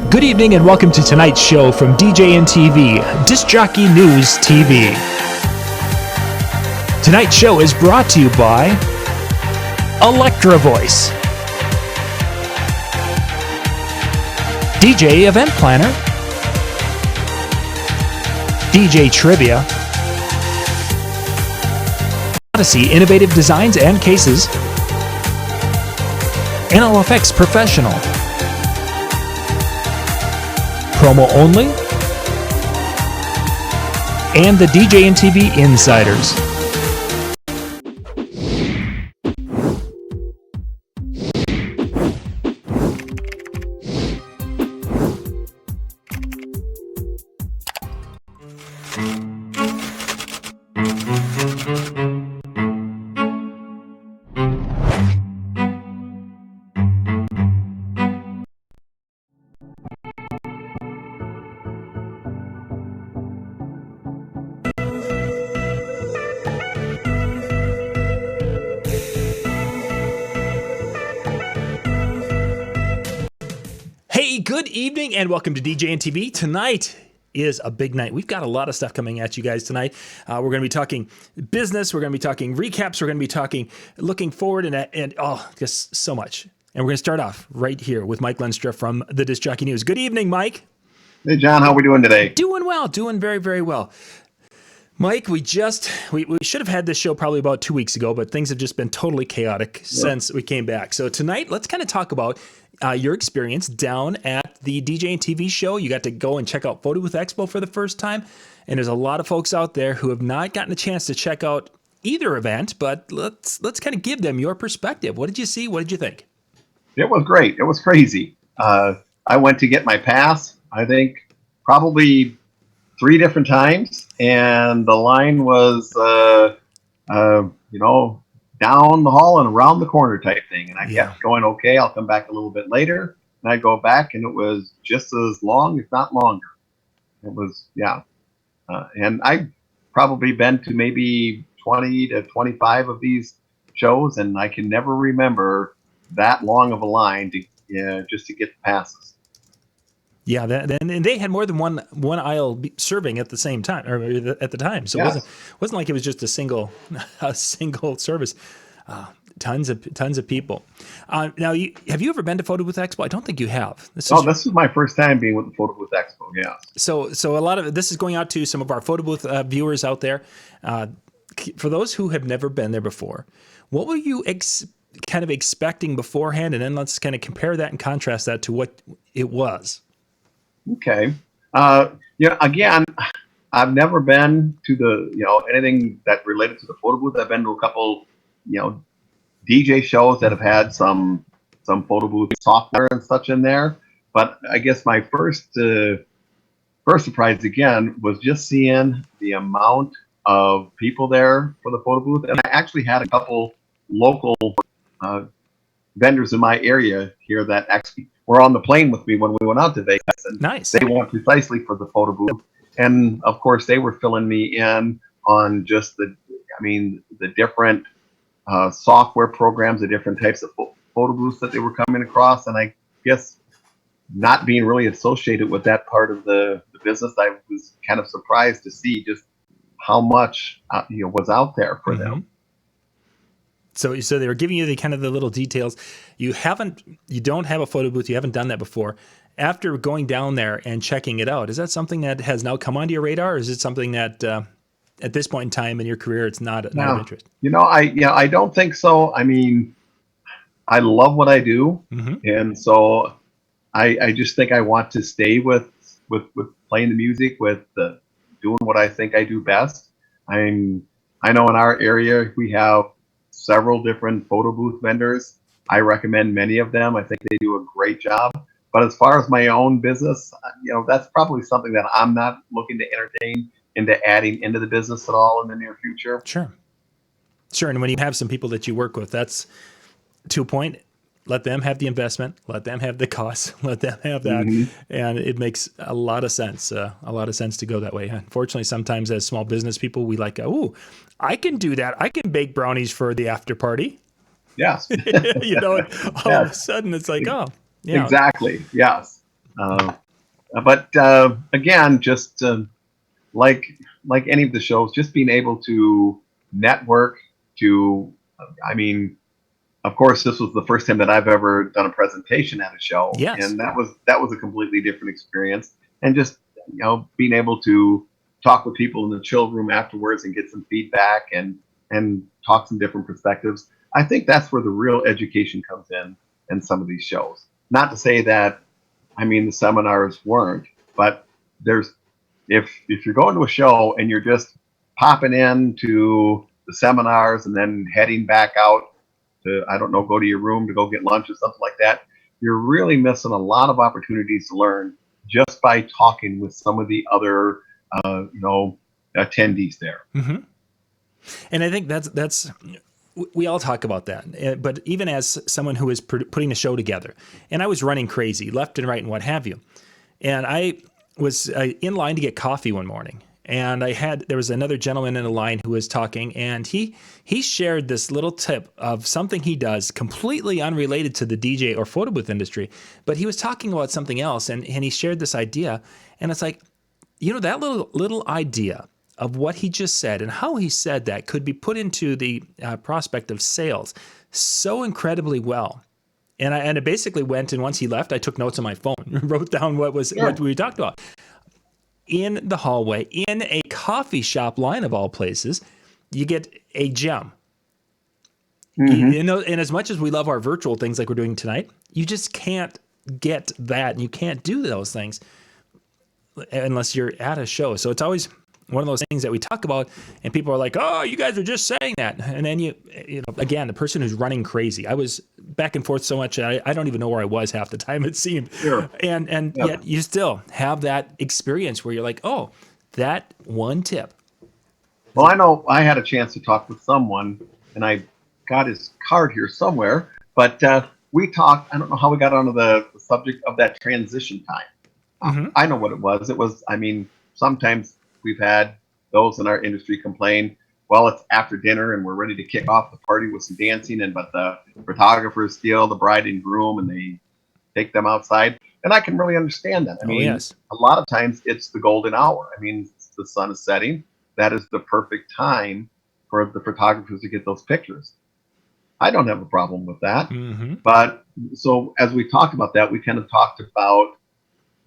Good evening and welcome to tonight's show from DJNTV, Disc Jockey News TV. Tonight's show is brought to you by Electra Voice, DJ Event Planner, DJ Trivia, Odyssey Innovative Designs and Cases, NLFX Professional, Promo Only, and the DJNTV Insiders. Hey, good evening and welcome to DJNTV. Tonight is a big night. We've got a lot of stuff coming at you guys tonight. We're going to be talking business. We're going to be talking recaps. We're going to be talking looking forward and just so much. And we're going to start off right here with Mike Lenstra from the Disc Jockey News. Good evening, Mike. Hey, John. How are we doing today? Doing well. Doing very, very well. Mike, we should have had this show probably about 2 weeks ago, but things have just been totally chaotic since we came back. So tonight, let's kind of talk about your experience down at the DJ&TV show. You got to go and check out Photo Booth Expo for the first time, and there's a lot of folks out there who have not gotten a chance to check out either event, but let's kind of give them your perspective. What did you see? What did you think? It was great. It was crazy. I went to get my pass, I think, probably 3 different times, and the line was, down the hall and around the corner type thing. And I kept going, okay, I'll come back a little bit later. And I go back, and it was just as long, if not longer. It was, and I've probably been to maybe 20 to 25 of these shows, and I can never remember that long of a line to just to get the passes. Yeah, and they had more than one aisle serving at the same time, or at the time. So it wasn't like it was just a single service. Tons of people. Now, have you ever been to Photo Booth Expo? I don't think you have. This is my first time being with the Photo Booth Expo. Yeah. So a lot of this is going out to some of our Photo Booth viewers out there. For those who have never been there before, what were you kind of expecting beforehand, and then let's kind of compare that and contrast that to what it was. Okay. Again, I've never been to anything that related to the photo booth. I've been to a couple, DJ shows that have had some photo booth software and such in there. But I guess my first surprise again was just seeing the amount of people there for the photo booth. And I actually had a couple local vendors in my area here that actually were on the plane with me when we went out to Vegas. And nice. They went precisely for the photo booth. And of course, they were filling me in on just the different software programs, the different types of photo booths that they were coming across. And I guess not being really associated with that part of the business, I was kind of surprised to see just how much was out there for them. So they were giving you the little details. You don't have a photo booth. You haven't done that before. After going down there and checking it out, is that something that has now come onto your radar, or is it something that at this point in time in your career it's not of interest? I don't think so. I mean, I love what I do, and so I just think I want to stay with playing the music, with doing what I think I do best. I know in our area we have several different photo booth vendors. I recommend many of them. I think they do a great job. But as far as my own business, that's probably something that I'm not looking to entertain into adding into the business at all in the near future. Sure. And when you have some people that you work with, that's to a point. Let them have the investment. Let them have the costs. Let them have that, and it makes a lot of sense. To go that way. Unfortunately, sometimes as small business people, we like, I can do that. I can bake brownies for the after party. Yes. All of a sudden it's like, Exactly. Yes. But again, just like any of the shows, just being able to network. I mean, of course, this was the first time that I've ever done a presentation at a show, Yes. and that was a completely different experience. And just being able to talk with people in the chill room afterwards and get some feedback and talk some different perspectives. I think that's where the real education comes in some of these shows. Not to say that, I mean, the seminars weren't, but if you're going to a show and you're just popping into the seminars and then heading back out to, I don't know, go to your room to go get lunch or something like that, you're really missing a lot of opportunities to learn just by talking with some of the other, attendees there. Mm-hmm. And I think that's we all talk about that. But even as someone who is putting a show together, and I was running crazy left and right and what have you, and I was in line to get coffee one morning, and there was another gentleman in the line who was talking, and he shared this little tip of something he does completely unrelated to the DJ or photo booth industry, but he was talking about something else, and he shared this idea, and it's like, that little idea of what he just said and how he said that could be put into the prospect of sales so incredibly well. And I basically went, and once he left, I took notes on my phone, wrote down what we talked about. In the hallway, in a coffee shop line of all places, you get a gem. Mm-hmm. And as much as we love our virtual things like we're doing tonight, you just can't get that, and you can't do those things unless you're at a show. So it's always one of those things that we talk about, and people are like, "Oh, you guys are just saying that." And then again, the person who's running crazy. I was back and forth so much, I don't even know where I was half the time, it seemed. Sure. And yet you still have that experience where you're like, "Oh, that one tip." Well, I know I had a chance to talk with someone, and I got his card here somewhere, but we talked. I don't know how we got onto the subject of that transition time. Mm-hmm. I know what it was. It was, I mean, sometimes we've had those in our industry complain, well, it's after dinner and we're ready to kick off the party with some dancing, but the photographers steal the bride and groom and they take them outside. And I can really understand that. I mean, yes. A lot of times it's the golden hour. I mean, the sun is setting. That is the perfect time for the photographers to get those pictures. I don't have a problem with that. Mm-hmm. But so as we talked about that, we kind of talked about,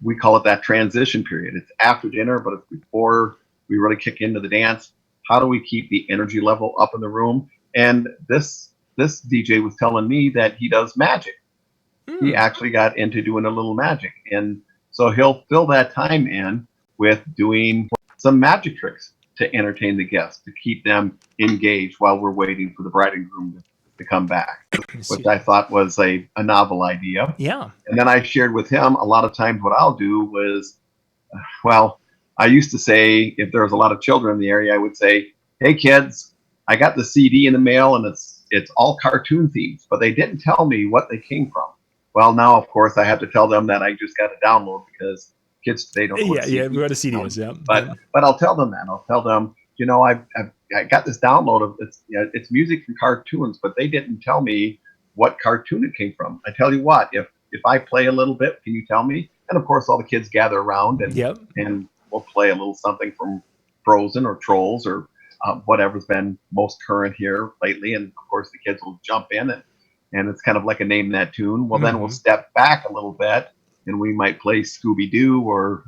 we call it that transition period. It's after dinner, but it's before we really kick into the dance. How do we keep the energy level up in the room? And this DJ was telling me that he does magic. He actually got into doing a little magic. And so he'll fill that time in with doing some magic tricks to entertain the guests, to keep them engaged while we're waiting for the bride and groom to come back, which I thought was a novel idea. Yeah. And then I shared with him a lot of times what I'll do was, well, I used to say, if there was a lot of children in the area, I would say, "Hey kids, I got the CD in the mail and it's all cartoon themes," but they didn't tell me what they came from. Well, now of course I have to tell them that I just got a download because kids today don't know what a CD is. Yeah. But I'll tell them that. I'll tell them, I got this download of it's music from cartoons, but they didn't tell me what cartoon it came from. I tell you what, if I play a little bit, can you tell me? And of course, all the kids gather around and we'll play a little something from Frozen or Trolls or whatever's been most current here lately. And of course, the kids will jump in and it's kind of like a name that tune. Well, then we'll step back a little bit and we might play Scooby-Doo or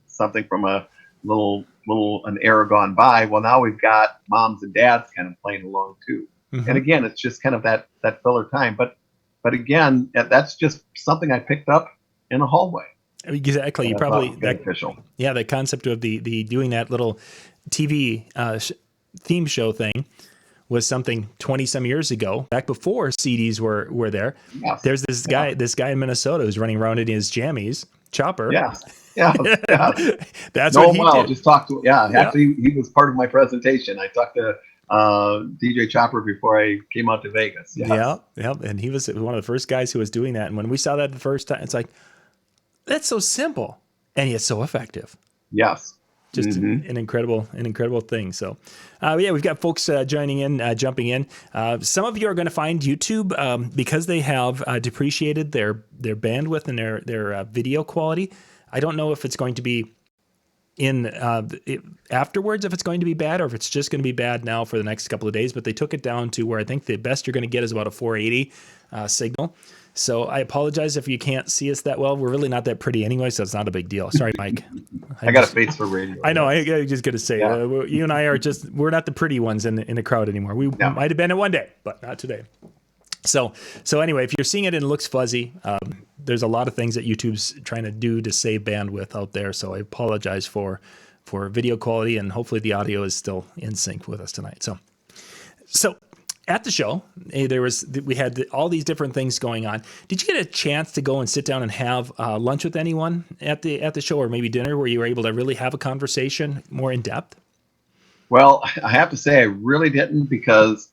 something from a an era gone by. Well, now we've got moms and dads kind of playing along too. Mm-hmm. And again, it's just kind of that filler time. But again, that's just something I picked up in a hallway. Exactly. You probably beneficial. Yeah, the concept of the doing that little TV theme show thing was something 20 some years ago, back before CDs were there. Yes. There's this guy in Minnesota who's running around in his jammies, Chopper. Yeah. That's what he did. Just talked to Actually, he was part of my presentation. I talked to DJ Chopper before I came out to Vegas. Yes. Yeah, and he was one of the first guys who was doing that. And when we saw that the first time, it's like, that's so simple and yet so effective. Yes. just Mhm. an incredible thing. So, yeah, we've got folks joining in, jumping in. Some of you are going to find YouTube because they have depreciated their bandwidth and their video quality. I don't know if it's going to be afterwards, if it's going to be bad, or if it's just going to be bad now for the next couple of days. But they took it down to where I think the best you're going to get is about a 480 signal. So I apologize if you can't see us that well. We're really not that pretty anyway, so it's not a big deal. Sorry, Mike. I got a face for radio. I know. Yes. I just got to say, Yeah. you and I we're not the pretty ones in the crowd anymore. We No. might have been it one day, but not today. So anyway, if you're seeing it and it looks fuzzy, there's a lot of things that YouTube's trying to do to save bandwidth out there. So I apologize for video quality, and hopefully the audio is still in sync with us tonight. So at the show, we had all these different things going on. Did you get a chance to go and sit down and have lunch with anyone at the show, or maybe dinner, where you were able to really have a conversation more in depth? Well, I have to say I really didn't, because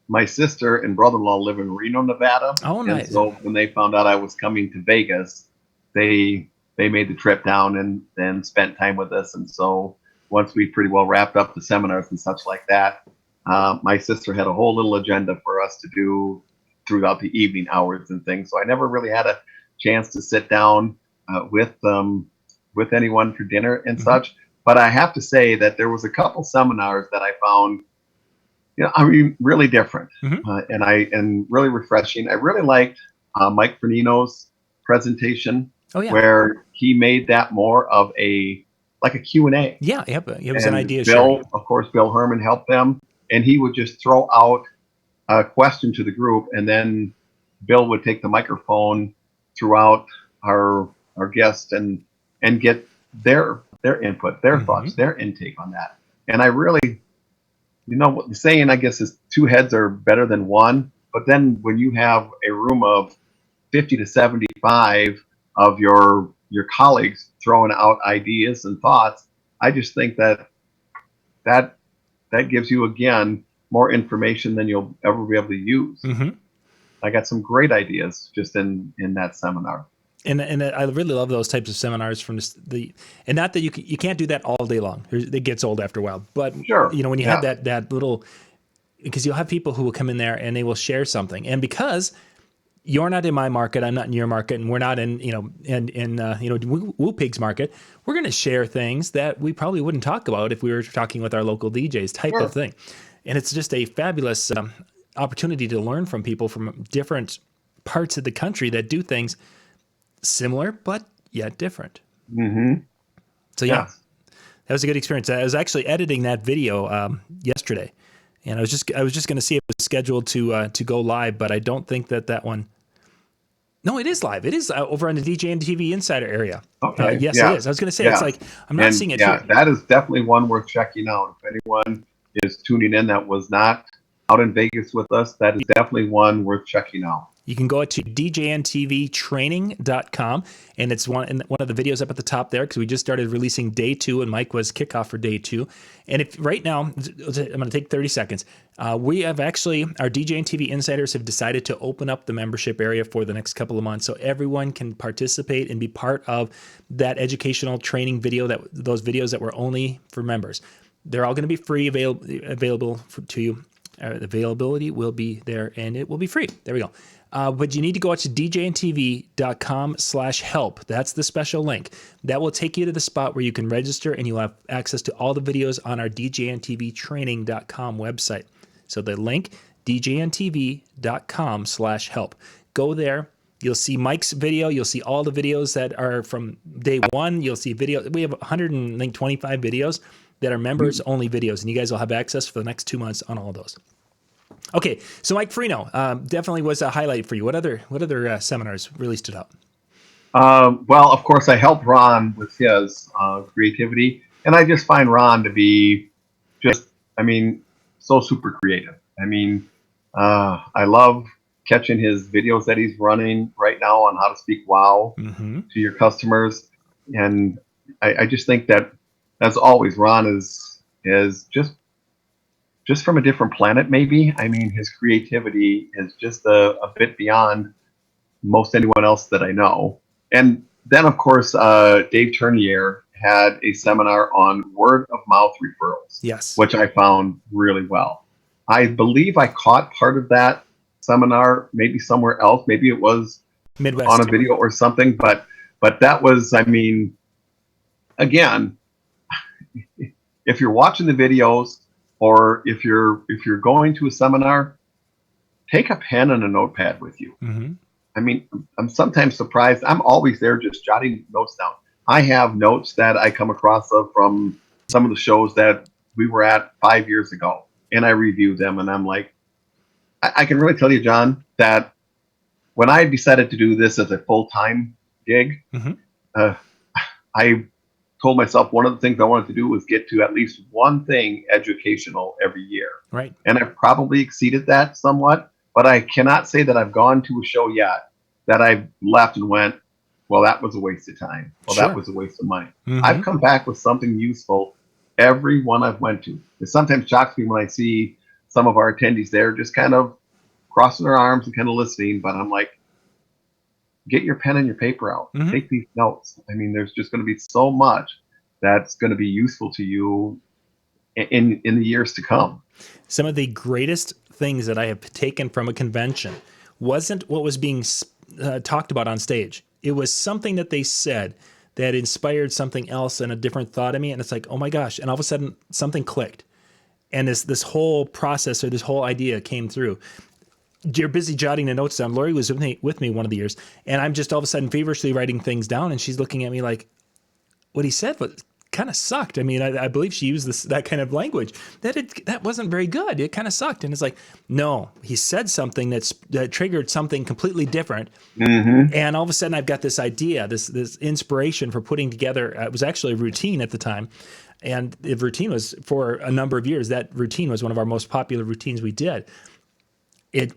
my sister and brother-in-law live in Reno, Nevada. Oh, nice. And so when they found out I was coming to Vegas, they made the trip down and then spent time with us. And so once we pretty well wrapped up the seminars and such like that, my sister had a whole little agenda for us to do throughout the evening hours and things. So I never really had a chance to sit down with anyone for dinner and such. But I have to say that there was a couple seminars that I found, really different and really refreshing. I really liked Mike Fernino's presentation, where he made that more of a Q&A. Yeah, yep. It was an idea. Bill Herman helped them, and he would just throw out a question to the group, and then Bill would take the microphone throughout our guests and get their input, their thoughts, their intake on that. And I really, what the saying, I guess, is 2 heads are better than one. But then when you have a room of 50 to 75 of your colleagues throwing out ideas and thoughts, I just think that gives you, again, more information than you'll ever be able to use. I got some great ideas just in that seminar. And I really love those types of seminars and not that you can't do that all day long. It gets old after a while. But sure, when you have that little, because you'll have people who will come in there and they will share something, and because you're not in my market, I'm not in your market, and we're not in Woo Pig's market, we're going to share things that we probably wouldn't talk about if we were talking with our local DJs type of thing. And it's just a fabulous opportunity to learn from people from different parts of the country that do things similar but yet different. So that was a good experience. I was actually editing that video yesterday, and I was just going to see if it was scheduled to go live, but I don't think that one. No, it is live. It is over on the DJNTV Insider area. Okay. Yes, it is. I was going to say, it's like, I'm not seeing it here. That is definitely one worth checking out. If anyone is tuning in that was not out in Vegas with us, that is definitely one worth checking out. You can go to DJNTVtraining.com, and it's one of the videos up at the top there, because we just started releasing day 2, and Mike was kickoff for day 2. And if right now, I'm going to take 30 seconds. We have actually, our DJ&TV insiders have decided to open up the membership area for the next couple of months, so everyone can participate and be part of that educational training video, those videos that were only for members. They're all going to be free, available to you. The availability will be there, and it will be free. There we go. But you need to go out to djntv.com/help. That's the special link. That will take you to the spot where you can register, and you'll have access to all the videos on our djntvtraining.com website. So the link, djntv.com/help. Go there. You'll see Mike's video. You'll see all the videos that are from day 1. You'll see video. We have 125 videos that are members-only videos, and you guys will have access for the next 2 months on all of those. Okay, so Mike Freno definitely was a highlight for you. What other seminars really stood out? Well, of course, I helped Ron with his creativity, and I just find Ron to be so super creative. I love catching his videos that he's running right now on how to speak wow to your customers, and I just think that, as always, Ron is just from a different planet, maybe. His creativity is just a bit beyond most anyone else that I know. And then, of course, Dave Tournier had a seminar on word of mouth referrals. Yes. Which I found really well. I believe I caught part of that seminar, maybe somewhere else. Maybe it was Midwest on a video or something, but that was, I mean, again, if you're watching the videos or if you're going to a seminar, take a pen and a notepad with you. Mm-hmm. I mean, I'm sometimes surprised. I'm always there just jotting notes down. I have notes that I come across from some of the shows that we were at 5 years ago, and I review them, and I'm like, I can really tell you, John, that when I decided to do this as a full-time gig, Mm-hmm. I told myself one of the things I wanted to do was get to at least one thing educational every year. Right. And I've probably exceeded that somewhat, but I cannot say that I've gone to a show yet that I've left and went, well, that was a waste of time. Well, Sure. that was a waste of money. Mm-hmm. I've come back with something useful every one I've went to. It sometimes shocks me when I see some of our attendees there just kind of crossing their arms and kind of listening, but I'm like, get your pen and your paper out. Mm-hmm. Take these notes. I mean, there's just going to be so much that's going to be useful to you in the years to come. Some of the greatest things that I have taken from a convention wasn't what was being talked about on stage. It was something that they said that inspired something else and a different thought in me. And it's like, oh my gosh. And all of a sudden something clicked. And this whole process or this whole idea came through. You're busy jotting the notes down. Lori was with me one of the years, and I'm just all of a sudden feverishly writing things down, and she's looking at me like, what he said was kind of sucked. I mean, I believe she used that kind of language, that wasn't very good. It kind of sucked. And it's like, no, he said something that triggered something completely different. Mm-hmm. And all of a sudden I've got this idea, this inspiration for putting together, it was actually a routine at the time. And the routine was, for a number of years, that routine was one of our most popular routines we did. It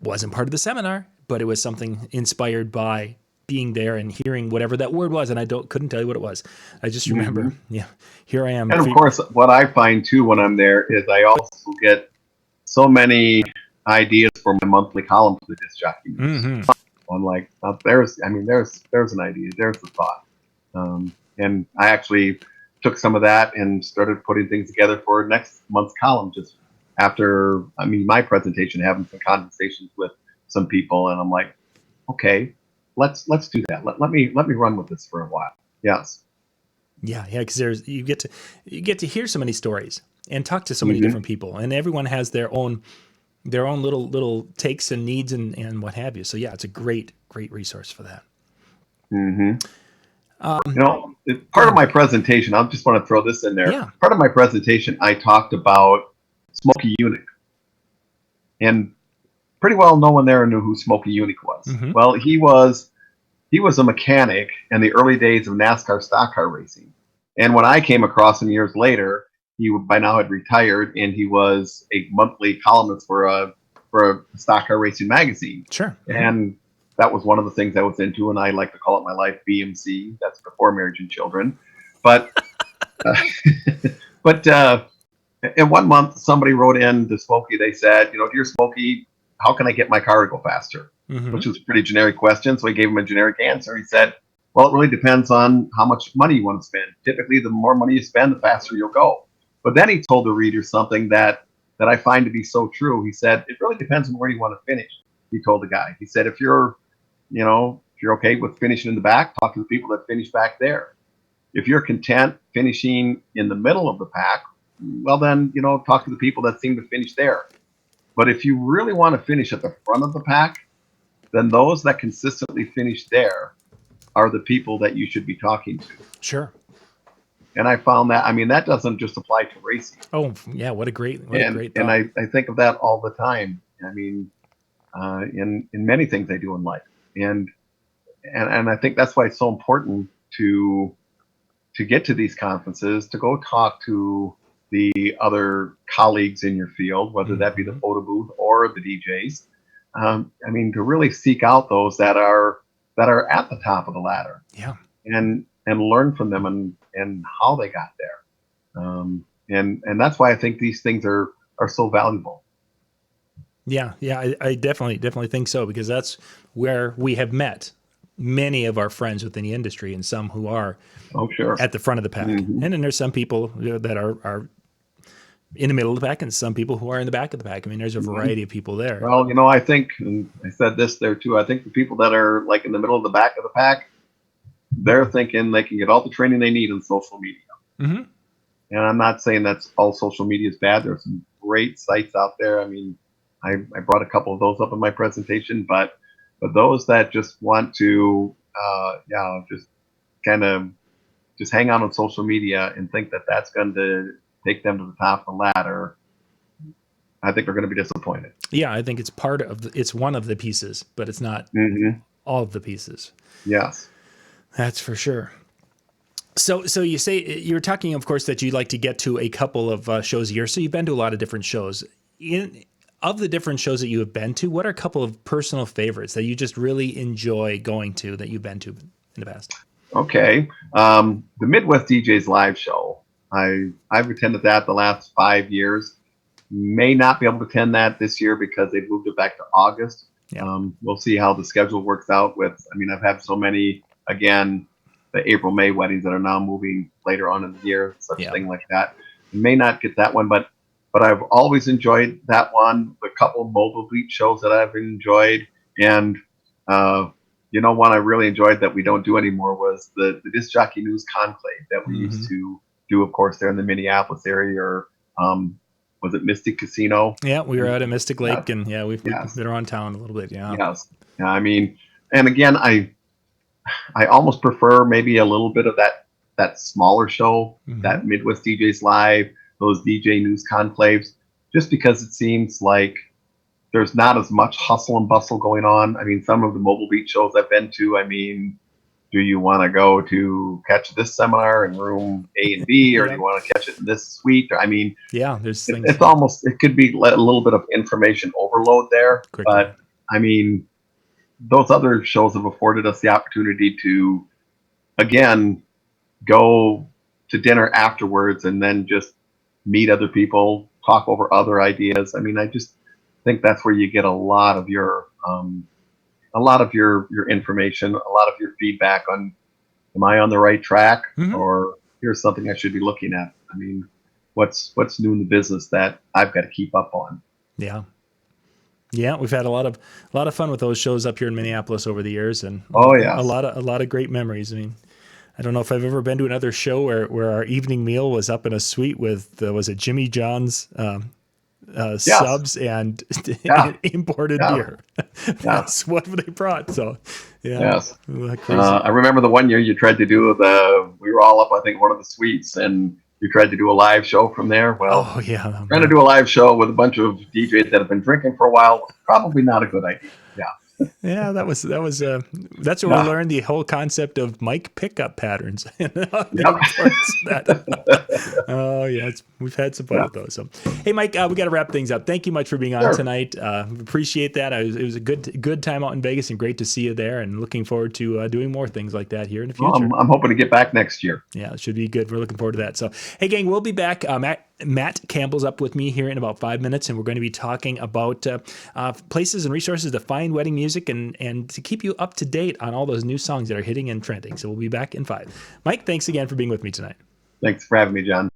wasn't part of the seminar, but it was something inspired by being there and hearing whatever that word was. And I couldn't tell you what it was. I just remember, Mm-hmm. yeah, here I am. And of course, what I find too when I'm there is I also get so many ideas for my monthly column for the disc jockey. Mm-hmm. I'm like, there's an idea, there's the thought. And I actually took some of that and started putting things together for next month's column, just after, my presentation, having some conversations with some people, and I'm like, okay, let's do that. Let me run with this for a while. Yes. Yeah, because you get to hear so many stories and talk to so many Mm-hmm. different people, and everyone has their own little takes and needs and what have you. So yeah, it's a great resource for that. Mm-hmm. Part of my presentation, I just want to throw this in there. Yeah. Part of my presentation, I talked about Smokey Yunick. And pretty well no one there knew who Smokey Yunick was. Mm-hmm. Well, he was a mechanic in the early days of NASCAR stock car racing. And when I came across him years later, he by now had retired, and he was a monthly columnist for a stock car racing magazine. Sure. Mm-hmm. And that was one of the things I was into, and I like to call it my life BMC. That's before marriage and children. But in 1 month, somebody wrote in to Smokey. They said, dear Smokey, how can I get my car to go faster? Mm-hmm. Which was a pretty generic question. So he gave him a generic answer. He said, well, it really depends on how much money you want to spend. Typically, the more money you spend, the faster you'll go. But then he told the reader something that I find to be so true. He said, it really depends on where you want to finish. He told the guy. He said, if you're okay with finishing in the back, talk to the people that finish back there. If you're content finishing in the middle of the pack, well then, talk to the people that seem to finish there. But if you really want to finish at the front of the pack, then those that consistently finish there are the people that you should be talking to. Sure. And I found that, that doesn't just apply to racing. Oh yeah, what a great thought. And I think of that all the time. In many things I do in life. And I think that's why it's so important to get to these conferences, to go talk to the other colleagues in your field, whether that be the photo booth or the DJs. To really seek out those that are at the top of the ladder. Yeah. And learn from them and how they got there. And that's why I think these things are so valuable. Yeah, I definitely think so, because that's where we have met many of our friends within the industry, and some who are Oh, sure. at the front of the pack. Mhm. And then there's some people that are in the middle of the pack, and some people who are in the back of the pack. I mean, there's a variety of people there. Well, I think, and I said this there too, I think the people that are like in the middle of the back of the pack, they're thinking they can get all the training they need in social media. Mm-hmm. And I'm not saying that's all social media is bad. There's some great sites out there. I mean, I brought a couple of those up in my presentation, but those that just want to, just kind of just hang out on social media and think that that's going to take them to the top of the ladder, I think they're going to be disappointed. Yeah, I think it's it's one of the pieces, but it's not all of the pieces. Yes. That's for sure. So you say you're talking, of course, that you'd like to get to a couple of shows a year. So you've been to a lot of different shows. Of the different shows that you have been to, what are a couple of personal favorites that you just really enjoy going to that you've been to in the past? Okay. The Midwest DJs live show. I've attended that the last 5 years. May not be able to attend that this year because they've moved it back to August. Yeah. We'll see how the schedule works out I've had so many, again, the April, May weddings that are now moving later on in the year, such a thing like that. May not get that one, but I've always enjoyed that one. A couple of mobile beat shows that I've enjoyed. And, one I really enjoyed that we don't do anymore was the Disc Jockey News Conclave that we used to do, of course, there in the Minneapolis area, or was it Mystic Casino? Yeah, we were out at Mystic Lake, and we've been around town a little bit. Yeah. Yes. Yeah, I mean, and again, I almost prefer maybe a little bit of that smaller show, that Midwest DJs Live, those DJ News Conclaves, just because it seems like there's not as much hustle and bustle going on. I mean, some of the mobile beat shows I've been to, I mean, do you want to go to catch this seminar in room A and B, or do you want to catch it in this suite? I mean, there's things. It's almost, it could be a little bit of information overload there. Quickly. But I mean, those other shows have afforded us the opportunity to, again, go to dinner afterwards and then just meet other people, talk over other ideas. I mean, I just think that's where you get a lot of your information, a lot of your feedback on, am I on the right track, or here's something I should be looking at. I mean, what's new in the business that I've got to keep up on. Yeah. Yeah, we've had a lot of fun with those shows up here in Minneapolis over the years, and a lot of great memories. I mean, I don't know if I've ever been to another show where our evening meal was up in a suite with was it Jimmy John's subs and imported beer. That's what they brought. So I remember the one year you tried to do we were all up, I think, one of the suites, and you tried to do a live show from there. Well, trying to do a live show with a bunch of DJs that have been drinking for a while was probably not a good idea. Yeah, that's where we learned the whole concept of mic pickup patterns. We've had some fun with those. So, hey, Mike, we got to wrap things up. Thank you much for being on tonight. Appreciate that. It was a good time out in Vegas, and great to see you there. And looking forward to doing more things like that here in the future. Well, I'm hoping to get back next year. Yeah, it should be good. We're looking forward to that. So, hey, gang, we'll be back. Matt Campbell's up with me here in about 5 minutes, and we're going to be talking about places and resources to find wedding music and to keep you up to date on all those new songs that are hitting and trending. So we'll be back in 5. Mike, thanks again for being with me tonight. Thanks for having me, John.